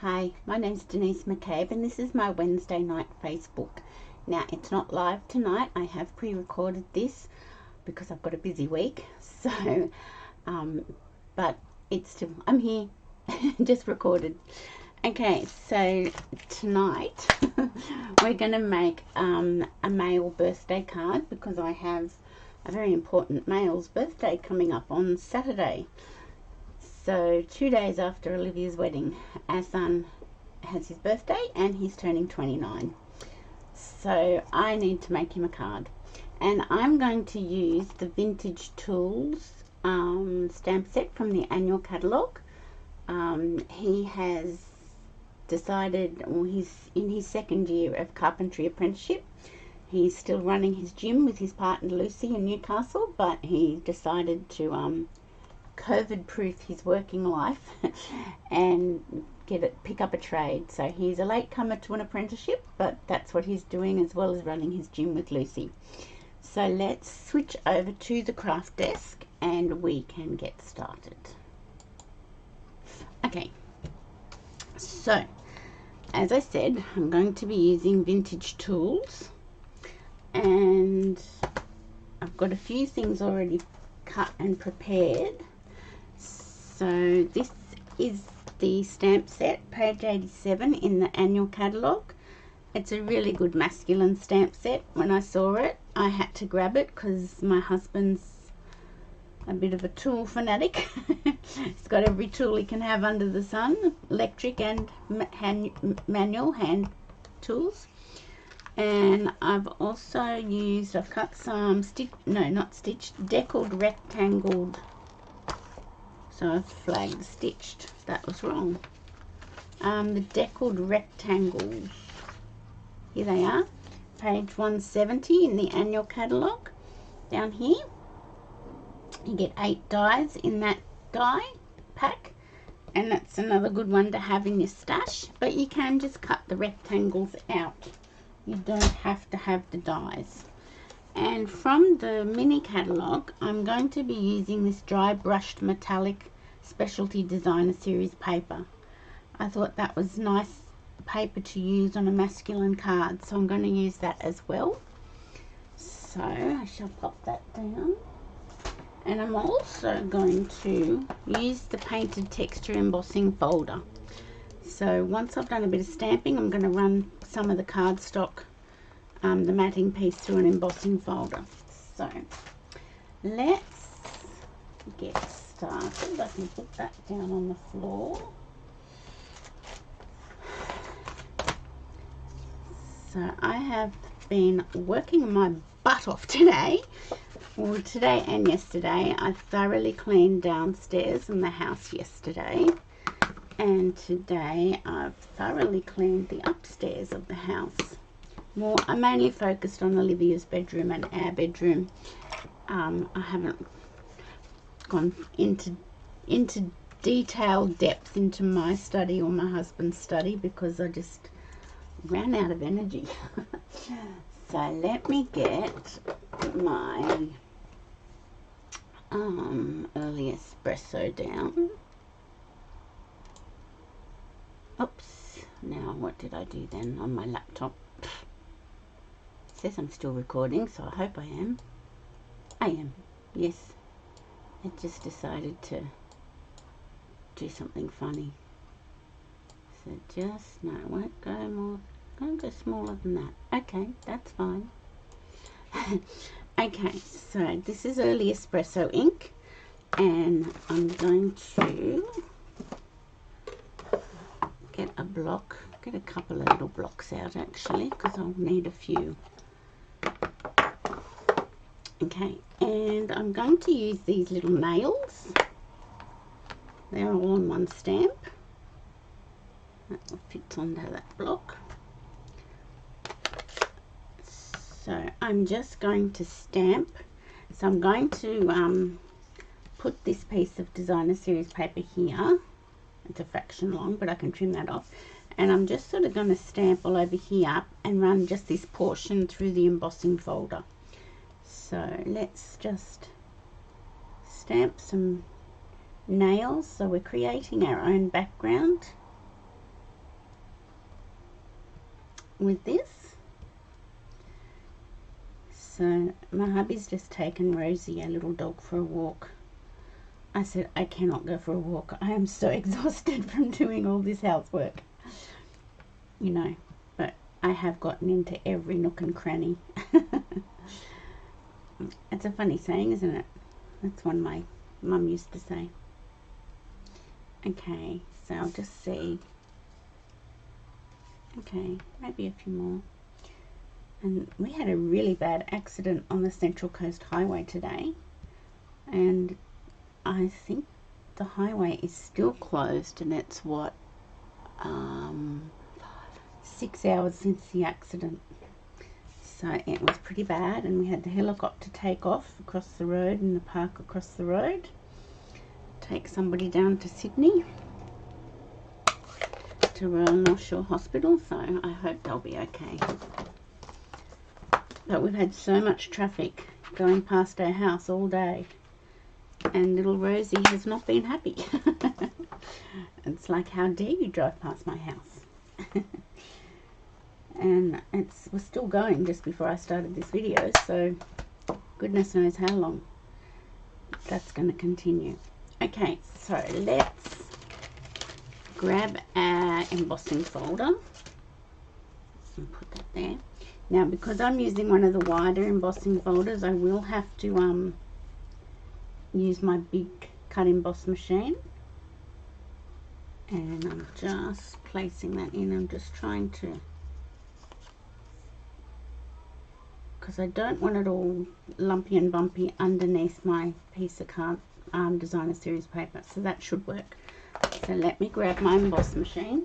Hi, my name's Denise McCabe and this is my Wednesday night Facebook. Now, it's not live tonight. I have pre-recorded this because I've got a busy week. So, but it's still, I'm here, just recorded. Okay, so tonight we're going to make a male birthday card because I have a very important male's birthday coming up on Saturday. So 2 days after Olivia's wedding, our son has his birthday and he's turning 29. So I need to make him a card. And I'm going to use the Vintage Tools stamp set from the annual catalogue. He has decided, well, he's in his second year of carpentry apprenticeship. He's still running his gym with his partner Lucy in Newcastle, but he decided to COVID-proof his working life and pick up a trade. So he's a latecomer to an apprenticeship, but that's what he's doing as well as running his gym with Lucy. So let's switch over to the craft desk and we can get started. Okay, so as I said, I'm going to be using Vintage Tools, and I've got a few things already cut and prepared. So this is the stamp set, page 87 in the annual catalogue. It's a really good masculine stamp set. When I saw it, I had to grab it because my husband's a bit of a tool fanatic. He's got every tool he can have under the sun, electric and manual hand tools. And I've also used, I've cut some deckled rectangle. So I've flagged stitched, that was wrong. The deckled rectangles, here they are, page 170 in the annual catalogue. Down here, you get 8 dies in that die pack, and that's another good one to have in your stash, but you can just cut the rectangles out. You don't have to have the dies. And from the mini catalogue, I'm going to be using this dry brushed metallic specialty designer series paper. I thought that was nice paper to use on a masculine card, so I'm going to use that as well. So I shall pop that down. And I'm also going to use the painted texture embossing folder. So once I've done a bit of stamping, I'm going to run some of the cardstock, the matting piece, through an embossing folder. So let's get started. I can put that down on the floor. So I have been working my butt off today. Well, today and yesterday. I thoroughly cleaned downstairs in the house yesterday, and today I've thoroughly cleaned the upstairs of the house. Well, I mainly focused on Olivia's bedroom and our bedroom. I haven't gone into detailed depth into my study or my husband's study because I just ran out of energy. So let me get my early espresso down. Oops, now what did I do then on my laptop? It says I'm still recording, so I hope I am. I am, yes. It just decided to do something funny. So just, no, it won't go more, won't go smaller than that. Okay, that's fine. Okay, so this is early espresso ink, and I'm going to get a block, get a couple of little blocks out actually, because I'll need a few. Okay, and I'm going to use these little nails. They're all on one stamp. That will fit onto that block. So I'm just going to stamp. So I'm going to put this piece of designer series paper here. It's a fraction long, but I can trim that off. And I'm just sort of going to stamp all over here and run just this portion through the embossing folder. So let's just stamp some nails. So we're creating our own background. with this. So my hubby's just taken Rosie, our little dog, for a walk. I said, I cannot go for a walk. I am so exhausted from doing all this housework. You know, but I have gotten into every nook and cranny. It's a funny saying, isn't it? That's one my mum used to say. Okay, so I'll just see. Okay, maybe a few more. And we had a really bad accident on the Central Coast Highway today, and I think the highway is still closed, and it's what, 6 hours since the accident. So it was pretty bad, and we had the helicopter take off across the road in the park across the road, take somebody down to Sydney to Royal North Shore Hospital, so I hope they'll be okay. But we've had so much traffic going past our house all day, and little Rosie has not been happy. It's like, how dare you drive past my house? And we're still going just before I started this video, so goodness knows how long that's going to continue. Okay, so let's grab our embossing folder and put that there. Now, because I'm using one of the wider embossing folders, I will have to use my big cut emboss machine, and I'm just placing that in. I'm just trying to, because I don't want it all lumpy and bumpy underneath my piece of designer series paper, so that should work. So let me grab my emboss machine.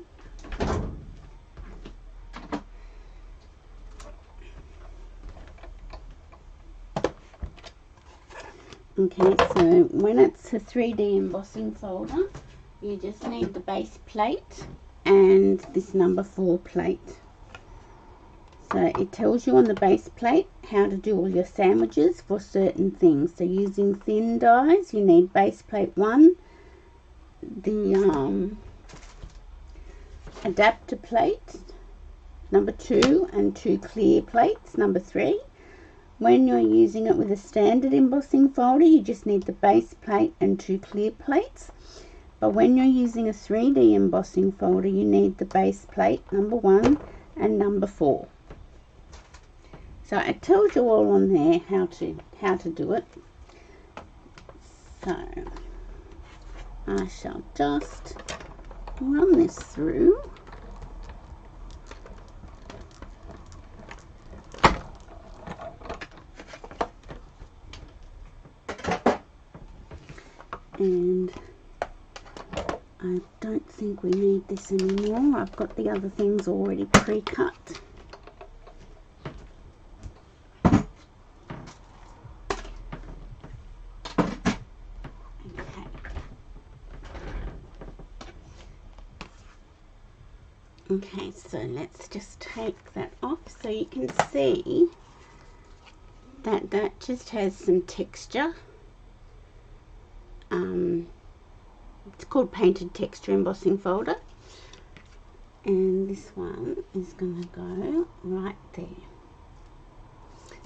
Okay, so when it's a 3D embossing folder, you just need the base plate and this number 4 plate. So it tells you on the base plate how to do all your sandwiches for certain things. So using thin dies, you need base plate 1, the adapter plate number 2, and 2 clear plates number 3. When you're using it with a standard embossing folder, you just need the base plate and 2 clear plates. But when you're using a 3D embossing folder, you need the base plate number 1 and number 4. So it tells you all on there how to do it. So I shall just run this through. And I don't think we need this anymore. I've got the other things already pre-cut. Okay, so let's just take that off so you can see that that just has some texture. It's called Painted Texture Embossing Folder, and this one is going to go right there.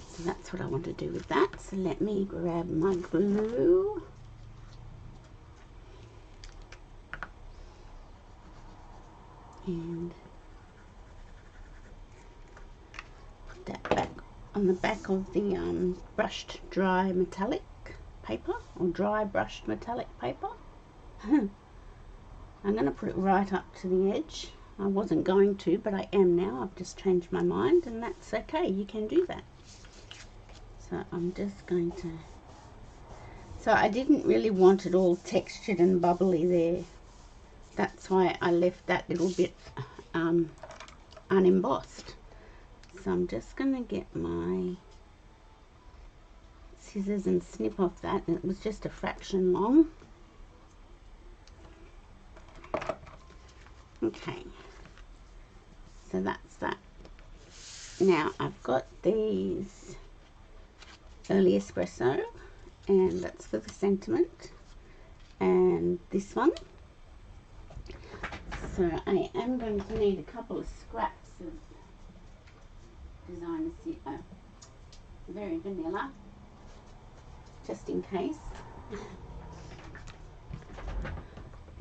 So that's what I want to do with that. So let me grab my glue. And put that back on the back of the brushed dry metallic paper, or dry brushed metallic paper. I'm going to put it right up to the edge. I wasn't going to, but I am now. I've just changed my mind, and that's okay. You can do that. So I'm just going to... So I didn't really want it all textured and bubbly there. That's why I left that little bit unembossed. So I'm just going to get my scissors and snip off that. And it was just a fraction long. Okay, so that's that. Now I've got these Early Espresso, and that's for the sentiment, and this one. So I am going to need a couple of scraps of designer very vanilla, just in case.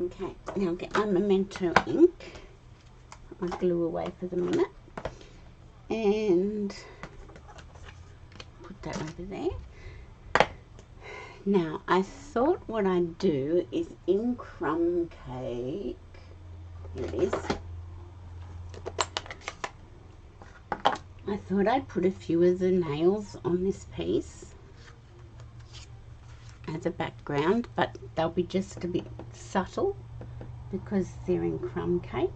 Okay, now I'll get my Memento ink, put my glue away for the minute, and put that over there. Now I thought what I'd do is in crumb cake, here it is, I thought I'd put a few of the nails on this piece as a background, but they'll be just a bit subtle because they're in crumb cake.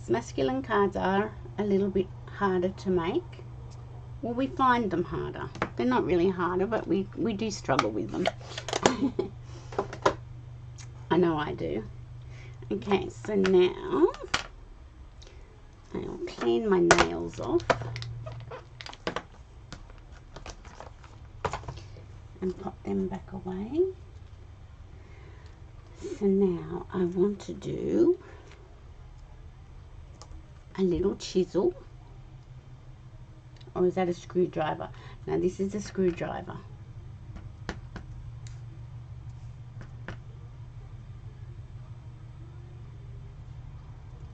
Masculine cards are a little bit harder to make. Well, we find them harder. They're not really harder, but we do struggle with them. I know I do. Okay, so now I'll clean my nails off and pop them back away. So now I want to do a little chisel. Or is that a screwdriver? Now this is a screwdriver.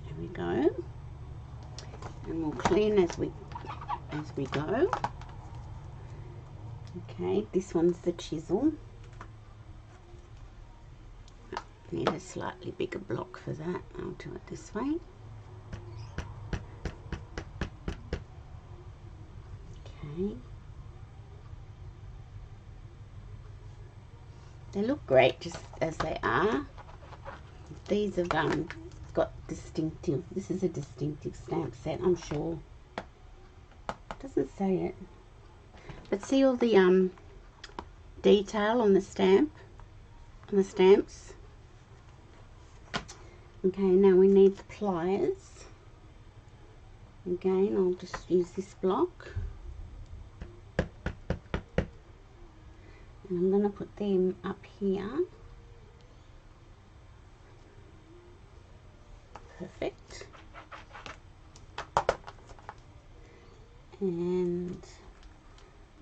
There we go. And we'll clean as we go. Okay, this one's the chisel. Need a slightly bigger block for that. I'll do it this way. Okay. They look great just as they are. These have got distinctive. This is a distinctive stamp set, I'm sure. Doesn't say it, but see all the detail on the stamp, on the stamps. Okay, now we need the pliers. Again, I'll just use this block. And I'm going to put them up here. Perfect. And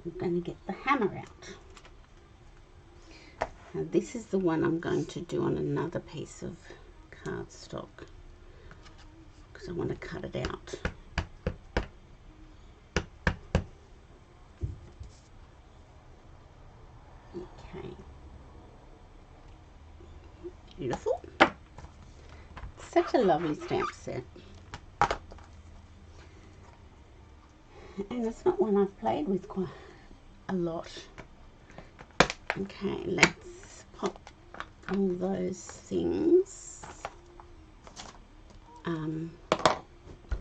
I'm going to get the hammer out. Now this is the one I'm going to do on another piece of cardstock because I want to cut it out. Okay, beautiful. Such a lovely stamp set, and it's not one I've played with quite a lot. Okay, let's pop all those things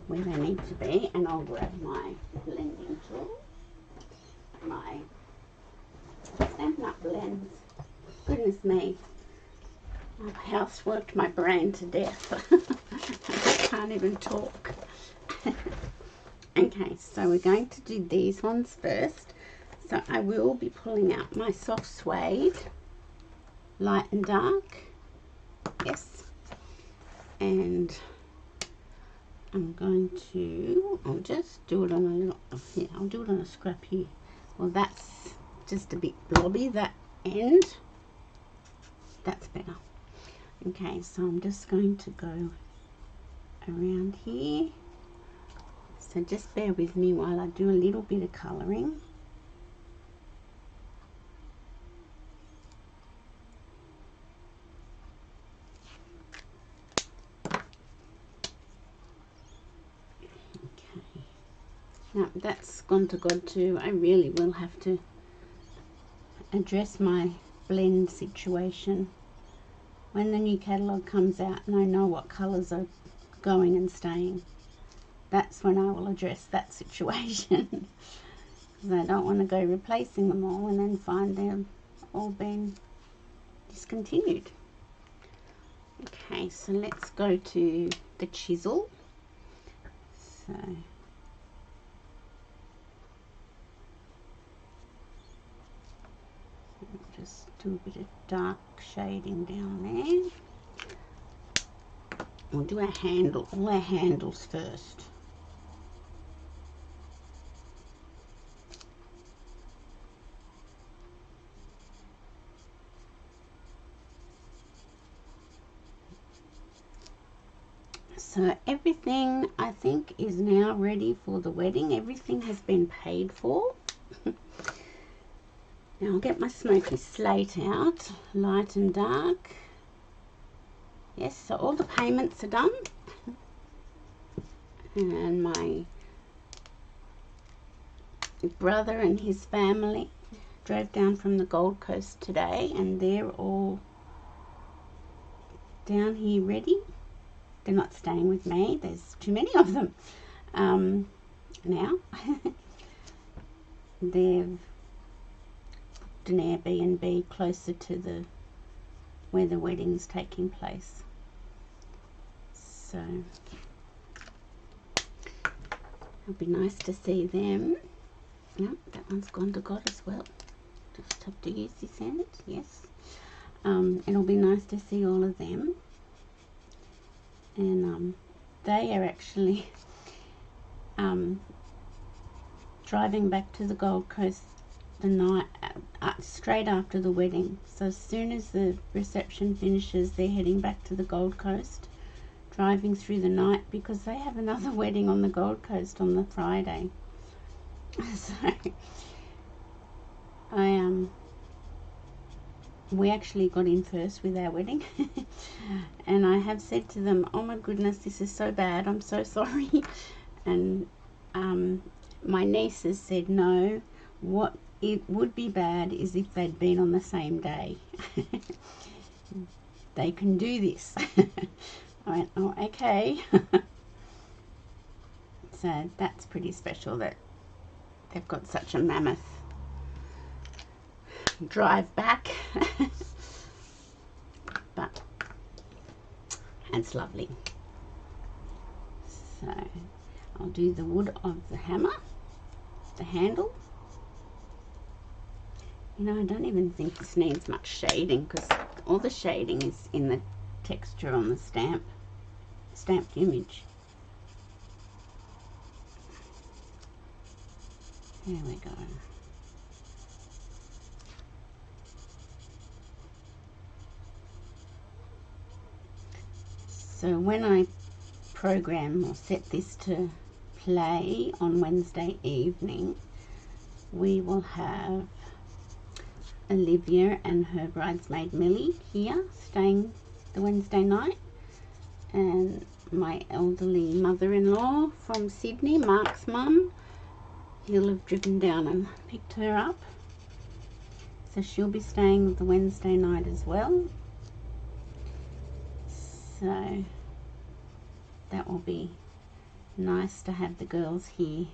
where they need to be, and I'll grab my blending tool, my Stampin' Up! Blends. Goodness me, my house worked my brain to death. I can't even talk. Okay, so we're going to do these ones first. So I will be pulling out my soft suede, light and dark, yes, and I'm going to, I'll just do it on a little, yeah, I'll do it on a scrap here. Well, that's just a bit blobby, that end. That's better. Okay, so I'm just going to go around here. So just bear with me while I do a little bit of colouring. Now that's gone to God too. I really will have to address my blend situation when the new catalogue comes out and I know what colours are going and staying. That's when I will address that situation because I don't want to go replacing them all and then find them all been discontinued. Okay, so let's go to the chisel. So Do a bit of dark shading down there. We'll do all our handles first. So everything, I think, is now ready for the wedding. Everything has been paid for. Now I'll get my smoky slate out, light and dark. Yes, so all the payments are done. And my brother and his family drove down from the Gold Coast today, and they're all down here ready. They're not staying with me, there's too many of them now. They've booked an Airbnb closer to where the wedding's taking place. So it'll be nice to see them. Yep, that one's gone to God as well. Just have to use this end, yes. It'll be nice to see all of them. And they are actually driving back to the Gold Coast the night straight after the wedding. So as soon as the reception finishes, they're heading back to the Gold Coast, driving through the night because they have another wedding on the Gold Coast on the Friday. So we actually got in first with our wedding. And I have said to them, oh my goodness, this is so bad, I'm so sorry. And my nieces said, no, what it would be bad is if they'd been on the same day. They can do this. I went, oh, okay. So that's pretty special that they've got such a mammoth drive back. But it's lovely. So I'll do the wood of the hammer, the handle. You know, I don't even think this needs much shading because all the shading is in the texture on the stamped image. There we go. So when I program or set this to play on Wednesday evening, we will have Olivia and her bridesmaid Millie here staying the Wednesday night, and my elderly mother-in-law from Sydney, Mark's mum, he'll have driven down and picked her up, so she'll be staying the Wednesday night as well. So that will be nice to have the girls here.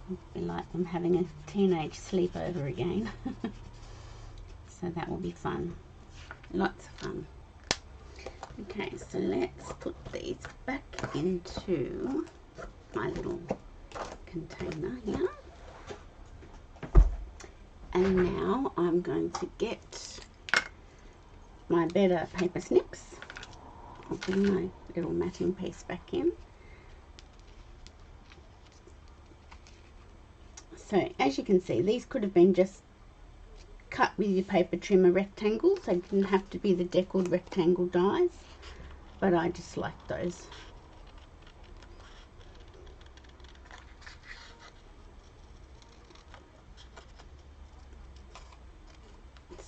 It'll be like them having a teenage sleepover again. So that will be fun. Lots of fun. Okay, so let's put these back into my little container here. And now I'm going to get my better paper snips. I'll bring my little matting piece back in. So as you can see, these could have been just cut with your paper trimmer rectangles. They didn't have to be the Deckled Rectangle Dies, but I just like those.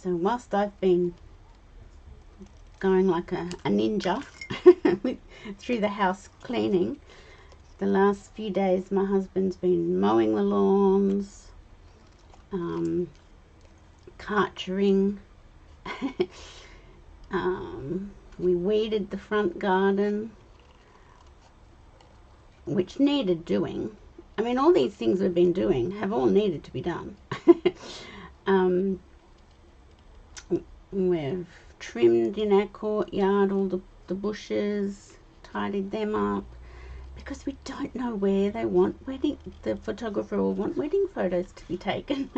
So whilst I've been going like a ninja through the house cleaning, the last few days my husband's been mowing the lawns, cartering, we weeded the front garden, which needed doing. I mean, all these things we've been doing have all needed to be done. We've trimmed in our courtyard all the bushes, tidied them up, because we don't know where they want the photographer will want wedding photos to be taken.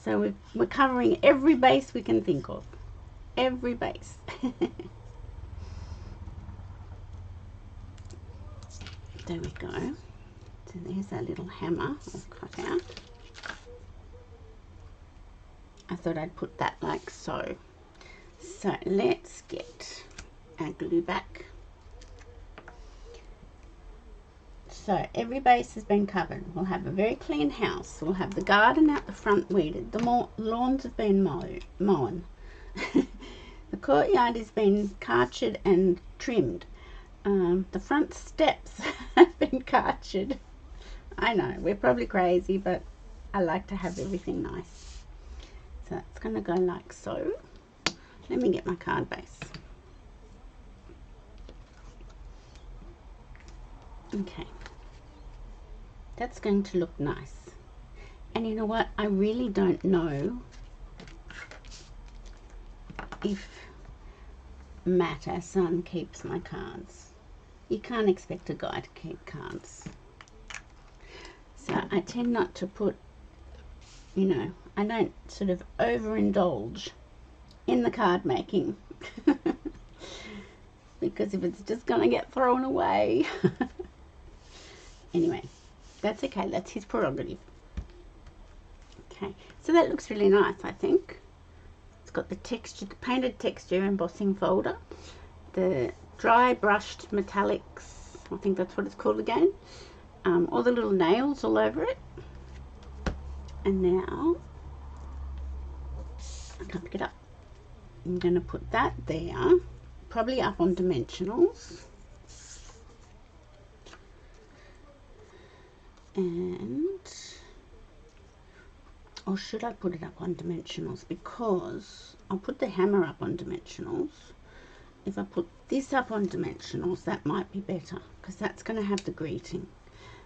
So we're covering every base we can think of. Every base. There we go. So there's our little hammer all cut out. I thought I'd put that like so. So let's get our glue back. So every base has been covered. We'll have a very clean house. We'll have the garden out the front weeded. The lawns have been mown. The courtyard has been carchered and trimmed. The front steps have been carchered. I know, we're probably crazy, but I like to have everything nice. So it's going to go like so. Let me get my card base. Okay. That's going to look nice. And you know what? I really don't know if Matt, our son, keeps my cards. You can't expect a guy to keep cards. So I tend not to put, you know, I don't sort of overindulge in the card making. Because if it's just going to get thrown away. Anyway, that's okay. That's his prerogative. Okay, so that looks really nice, I think. It's got the texture, the painted texture embossing folder, the dry brushed metallics, I think that's what it's called again, all the little nails all over it. And now I can't pick it up. I'm going to put that there, probably up on dimensionals. And, or should I put it up on dimensionals? Because I'll put the hammer up on dimensionals. If I put this up on dimensionals, that might be better, because that's going to have the greeting.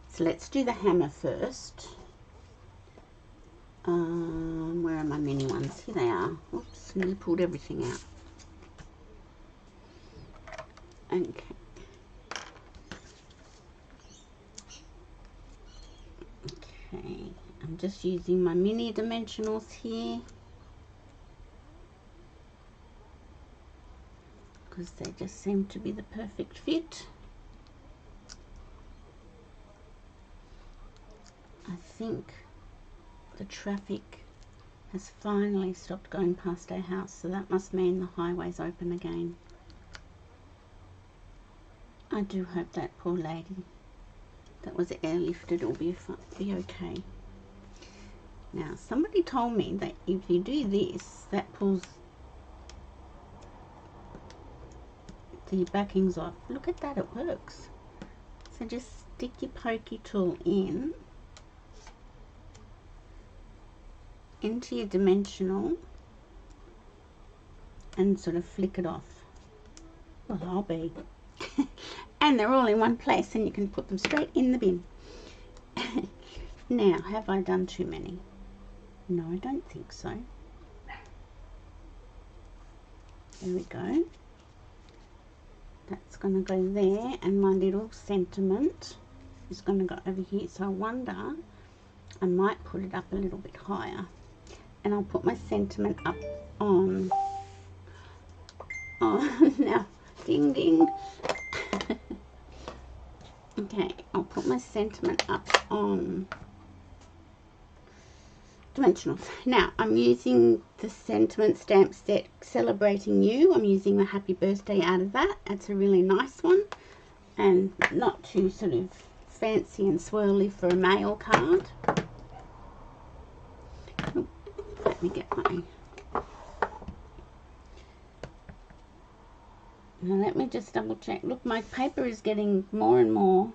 So let's do the hammer first. Where are my mini ones? Here they are. Oops, nearly pulled everything out. Okay. Okay, I'm just using my mini dimensionals here because they just seem to be the perfect fit. I think the traffic has finally stopped going past our house, so that must mean the highway's open again. I do hope that poor lady that was airlifted will be okay. Now, somebody told me that if you do this, that pulls the backings off. Look at that, it works. So just stick your pokey tool into your dimensional and sort of flick it off. Well, I'll be. And they're all in one place and you can put them straight in the bin. Now, have I done too many? No, I don't think so. There we go. That's going to go there, and my little sentiment is going to go over here. So I wonder, I might put it up a little bit higher. And I'll put my sentiment up on, now, ding ding. Okay, I'll put my sentiment up on dimensionals. Now, I'm using the sentiment stamp set Celebrating You. I'm using the happy birthday out of that. That's a really nice one. And not too sort of fancy and swirly for a mail card. Oh, let me get my... Now let me just double check. Look, my paper is getting more and more.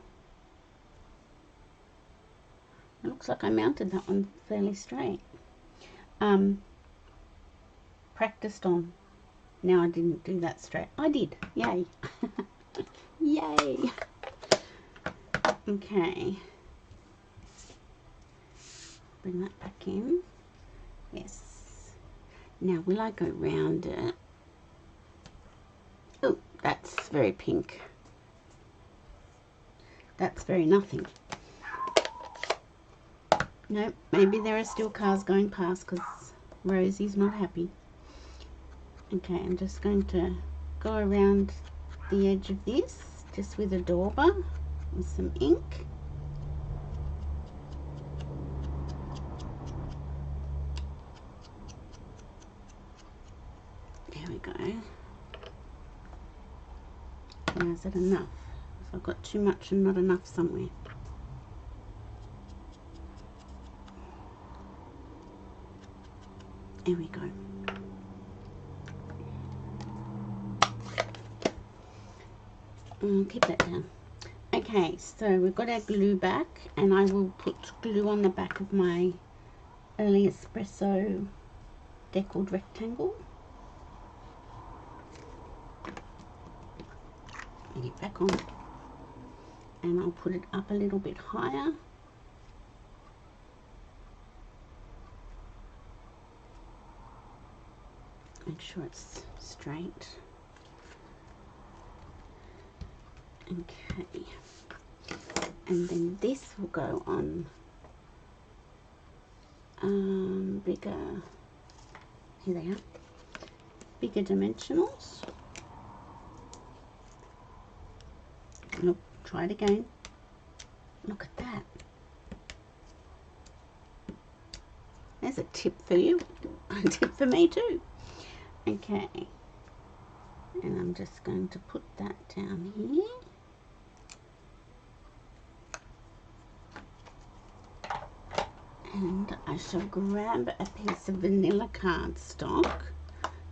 It looks like I mounted that one fairly straight. Practiced on. Now I didn't do that straight. I did. Yay. Yay. Okay. Bring that back in. Yes. Now will I go round it? Oh, that's very pink. That's very nothing. Nope, maybe there are still cars going past because Rosie's not happy. Okay, I'm just going to go around the edge of this just with a dauber with some ink. There we go. Now is that enough? If I've got too much and not enough somewhere. There we go. Keep that down. Okay, so we've got our glue back, and I will put glue on the back of my early espresso deckled rectangle. Get it back on, and I'll put it up a little bit higher. Make sure it's straight. Okay, and then this will go on bigger, here they are, bigger dimensionals. Look, try it again. Look at that. There's a tip for you, a tip for me too. Okay, and I'm just going to put that down here. And I shall grab a piece of vanilla cardstock.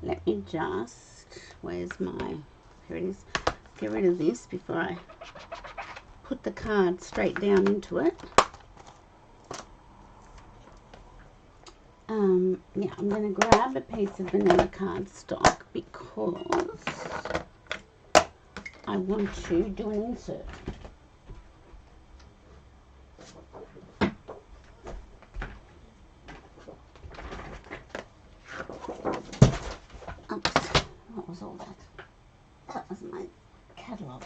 Let me just, where's my, here it is. Get rid of this before I put the card straight down into it. Yeah, I'm going to grab a piece of vanilla cardstock because I want to do an insert. Oops, what was all that? That was my catalogue.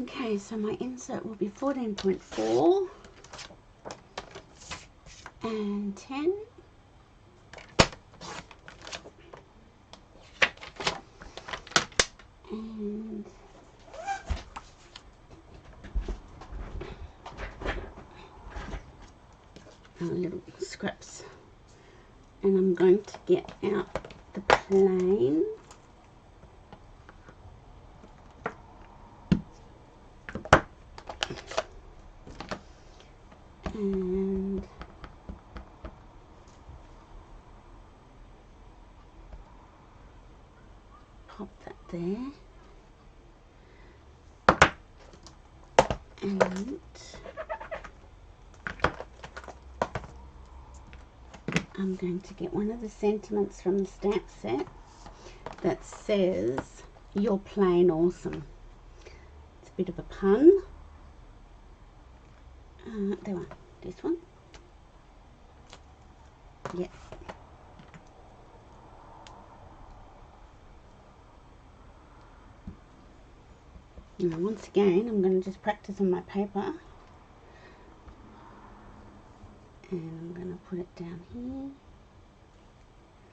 Okay, so my insert will be 14.4 and 10 and little scraps, and I'm going to get out the plane and pop that there, and I'm going to get one of the sentiments from the stamp set that says, "You're plain awesome." It's a bit of a pun. There one, this one. Yep. And once again, I'm going to just practice on my paper. And I'm going to put it down here.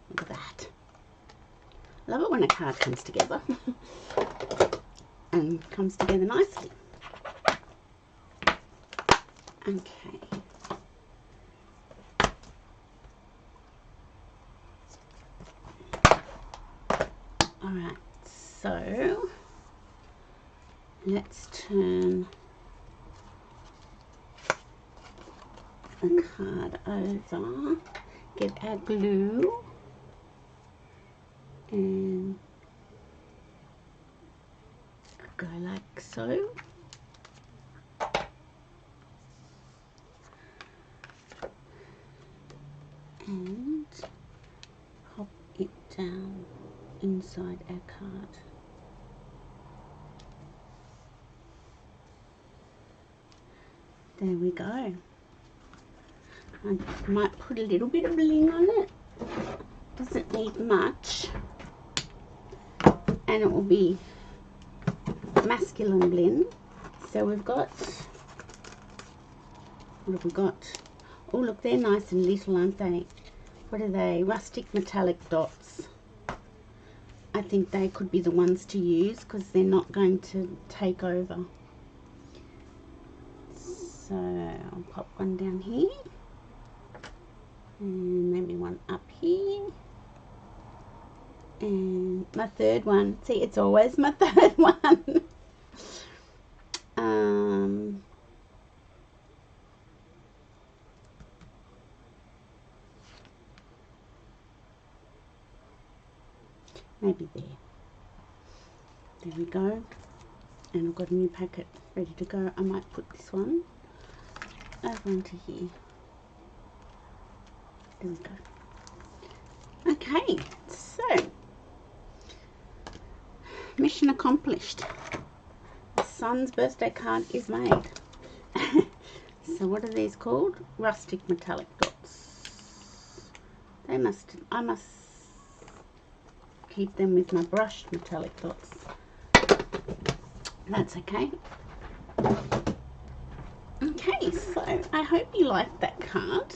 Look at that. Love it when a card comes together. And comes together nicely. Okay. Alright, so let's turn the card over, get our glue, and go like so. And pop it down inside our card. There we go. I might put a little bit of bling on it. Doesn't need much. And it will be masculine bling. So we've got What have we got? Oh, look, they're nice and little, aren't they? What are they? Rustic metallic dots. I think they could be the ones to use because they're not going to take over. So I'll pop one down here. And maybe one up here. And my third one. See, it's always my third one. Maybe there. There we go. And I've got a new packet ready to go. I might put this one over onto here. There we go. Okay, so mission accomplished. The son's birthday card is made. So what are these called? Rustic metallic dots. I must keep them with my brushed metallic dots. That's okay. Okay, so I hope you liked that card.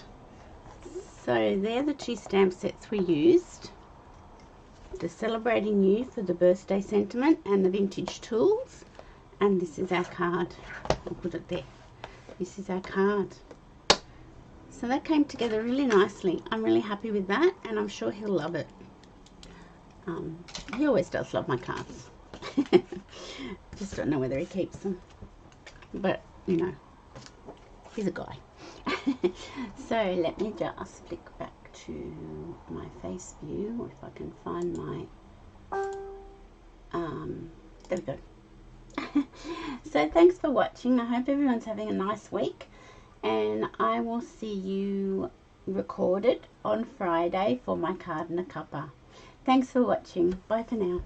So they're the two stamp sets we used. The Celebrating You for the birthday sentiment and the Vintage Tools. And this is our card. I'll put it there. This is our card. So that came together really nicely. I'm really happy with that, and I'm sure he'll love it. He always does love my cards. Just don't know whether he keeps them. But, you know, he's a guy. So let me just flick back to my face view, if I can find my, there we go. So thanks for watching. I hope everyone's having a nice week, and I will see you recorded on Friday for my card and a cuppa. Thanks for watching. Bye for now.